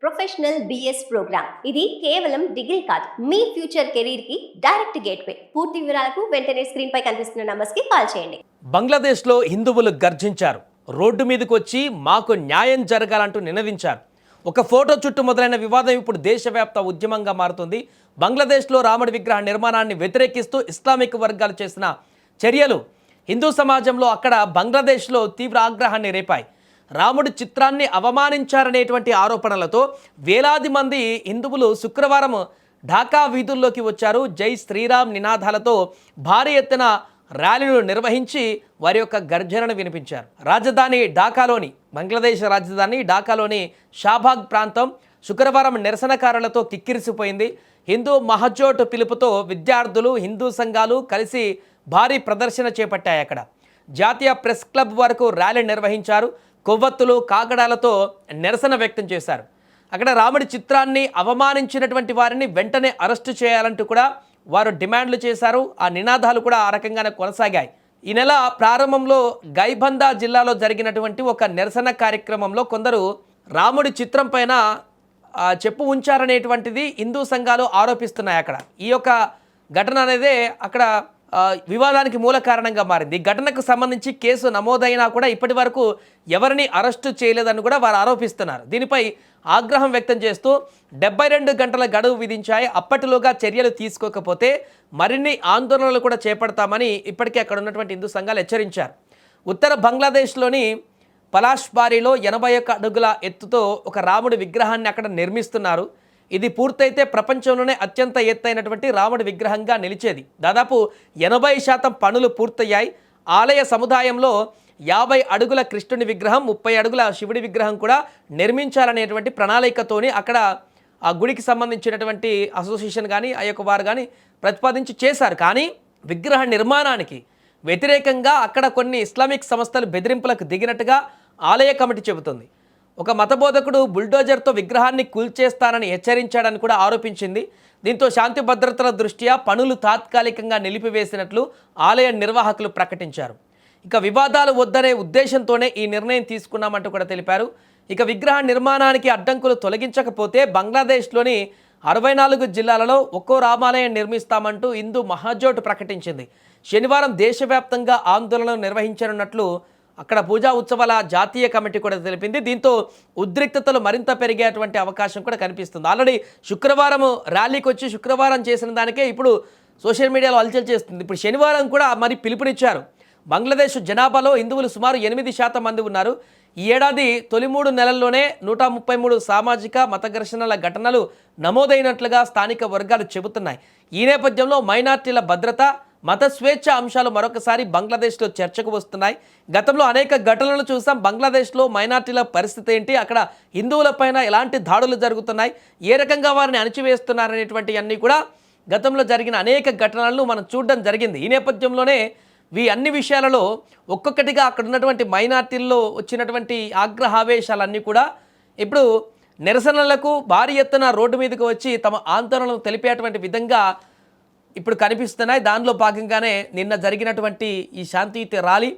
Professional BS programme ఇది కేవలం degree కాదు మీ ఫ్యూచర్ కెరీర్ కి డైరెక్ట్ గేట్వే. పూర్తి వివరాలకు వెంటనే స్క్రీన్ పై కనిపిస్తున్న నంబర్స్ కి కాల్ చేయండి. బంగ్లాదేశ్లో హిందువులు గర్జించారు. రోడ్డు మీదకి వచ్చి మాకు న్యాయం జరగాలంటూ నినదించారు. ఒక ఫోటో చుట్టూ మొదలైన వివాదం ఇప్పుడు దేశవ్యాప్త ఉద్యమంగా మారుతుంది. బంగ్లాదేశ్లో రాముడి విగ్రహ నిర్మాణాన్ని వ్యతిరేకిస్తూ ఇస్లామిక్ వర్గాలు చేసిన చర్యలు హిందూ సమాజంలో అక్కడ బంగ్లాదేశ్లో తీవ్ర ఆగ్రహాన్ని రేపాయి. రాముడి చిత్రాన్ని అవమానించారనేటువంటి ఆరోపణలతో వేలాది మంది హిందువులు శుక్రవారం ఢాకా వీధుల్లోకి వచ్చారు. జై శ్రీరామ్ నినాదాలతో భారీ ఎత్తున ర్యాలీలు నిర్వహించి వారి యొక్క గర్జనను వినిపించారు. రాజధాని ఢాకాలోని బంగ్లాదేశ్ రాజధాని ఢాకాలోని షాబాగ్ ప్రాంతం శుక్రవారం నిరసనకారులతో కిక్కిరిసిపోయింది. హిందూ మహజోట్ పిలుపుతో విద్యార్థులు, హిందూ సంఘాలు కలిసి భారీ ప్రదర్శన చేపట్టాయి. అక్కడ జాతీయ ప్రెస్ క్లబ్ వరకు ర్యాలీ నిర్వహించారు. కొవ్వొత్తులు, కాగడాలతో నిరసన వ్యక్తం చేశారు. అక్కడ రాముడి చిత్రాన్ని అవమానించినటువంటి వారిని వెంటనే అరెస్టు చేయాలంటూ కూడా వారు డిమాండ్లు చేశారు. ఆ నినాదాలు కూడా ఆ రకంగానే కొనసాగాయి. ఈ నెల ప్రారంభంలో గైబందా జిల్లాలో జరిగినటువంటి ఒక నిరసన కార్యక్రమంలో కొందరు రాముడి చిత్రం పైన చెప్పు ఉంచారనేటువంటిది హిందూ సంఘాలు ఆరోపిస్తున్నాయి. అక్కడ ఈ యొక్క ఘటన అనేది అక్కడ వివాదానికి మూల కారణంగా మారింది. ఈ ఘటనకు సంబంధించి కేసు నమోదైనా కూడా ఇప్పటి వరకు ఎవరిని అరెస్టు చేయలేదని కూడా వారు ఆరోపిస్తున్నారు. దీనిపై ఆగ్రహం వ్యక్తం చేస్తూ 72 గంటల గడువు విధించాయి. అప్పటిలోగా చర్యలు తీసుకోకపోతే మరిన్ని ఆందోళనలు కూడా చేపడతామని ఇప్పటికే అక్కడ ఉన్నటువంటి హిందూ సంఘాలు హెచ్చరించారు. ఉత్తర బంగ్లాదేశ్లోని పలాష్బారీలో 81 అడుగుల ఎత్తుతో ఒక రాముడి విగ్రహాన్ని అక్కడ నిర్మిస్తున్నారు. ఇది పూర్తయితే ప్రపంచంలోనే అత్యంత ఎత్తైనటువంటి రాముడి విగ్రహంగా నిలిచేది. దాదాపు 80% పనులు పూర్తయ్యాయి. ఆలయ సముదాయంలో 50 అడుగుల కృష్ణుని విగ్రహం, 30 అడుగుల శివుడి విగ్రహం కూడా నిర్మించాలనేటువంటి ప్రణాళికతోని అక్కడ ఆ గుడికి సంబంధించినటువంటి అసోసియేషన్ కానీ ఆ యొక్క వారు కానీ ప్రతిపాదించి చేశారు. కానీ విగ్రహ నిర్మాణానికి వ్యతిరేకంగా అక్కడ కొన్ని ఇస్లామిక్ సంస్థలు బెదిరింపులకు దిగినట్టుగా ఆలయ కమిటీ చెబుతుంది. ఒక మతబోధకుడు బుల్డోజర్తో విగ్రహాన్ని కూల్చేస్తానని హెచ్చరించాడని కూడా ఆరోపించింది. దీంతో శాంతి భద్రతల దృష్ట్యా పనులు తాత్కాలికంగా నిలిపివేసినట్లు ఆలయ నిర్వాహకులు ప్రకటించారు. ఇక వివాదాలు వద్దనే ఉద్దేశంతోనే ఈ నిర్ణయం తీసుకున్నామంటూ కూడా తెలిపారు. ఇక విగ్రహ నిర్మాణానికి అడ్డంకులు తొలగించకపోతే బంగ్లాదేశ్లోని 64 జిల్లాలలో ఒక్కో రామాలయం నిర్మిస్తామంటూ హిందూ మహాజోట్ ప్రకటించింది. శనివారం దేశవ్యాప్తంగా ఆందోళనలు నిర్వహించనున్నట్లు అక్కడ పూజా ఉత్సవాల జాతీయ కమిటీ కూడా తెలిపింది. దీంతో ఉద్రిక్తతలు మరింత పెరిగేటువంటి అవకాశం కూడా కనిపిస్తుంది. ఆల్రెడీ శుక్రవారం ర్యాలీకి వచ్చి శుక్రవారం చేసిన దానికే ఇప్పుడు సోషల్ మీడియాలో హల్చల్ చేస్తుంది. ఇప్పుడు శనివారం కూడా మరి పిలుపునిచ్చారు. బంగ్లాదేశ్ జనాభాలో హిందువులు సుమారు 8% మంది ఉన్నారు. ఈ ఏడాది తొలి 3 నెలల్లోనే 133 సామాజిక మత ఘర్షణల ఘటనలు నమోదైనట్లుగా స్థానిక వర్గాలు చెబుతున్నాయి. ఈ నేపథ్యంలో మైనార్టీల భద్రత, మత స్వేచ్ఛ అంశాలు మరొకసారి బంగ్లాదేశ్లో చర్చకు వస్తున్నాయి. గతంలో అనేక ఘటనలు చూసాం. బంగ్లాదేశ్లో మైనార్టీల పరిస్థితి ఏంటి, అక్కడ హిందువులపైన ఎలాంటి దాడులు జరుగుతున్నాయి, ఏ రకంగా వారిని అణచివేస్తున్నారనేటువంటి అన్నీ కూడా గతంలో జరిగిన అనేక ఘటనలను మనం చూడడం జరిగింది. ఈ నేపథ్యంలోనే అన్ని విషయాలలో ఒక్కొక్కటిగా అక్కడ ఉన్నటువంటి మైనార్టీల్లో వచ్చినటువంటి ఆగ్రహావేశాలన్నీ కూడా ఇప్పుడు నిరసనలకు భారీ ఎత్తున రోడ్డు మీదకి వచ్చి తమ ఆందోళనలు తెలిపేటువంటి విధంగా ఇప్పుడు కనిపిస్తున్నాయి. దానిలో భాగంగానే నిన్న జరిగినటువంటి ఈ శాంతియుత ర్యాలీ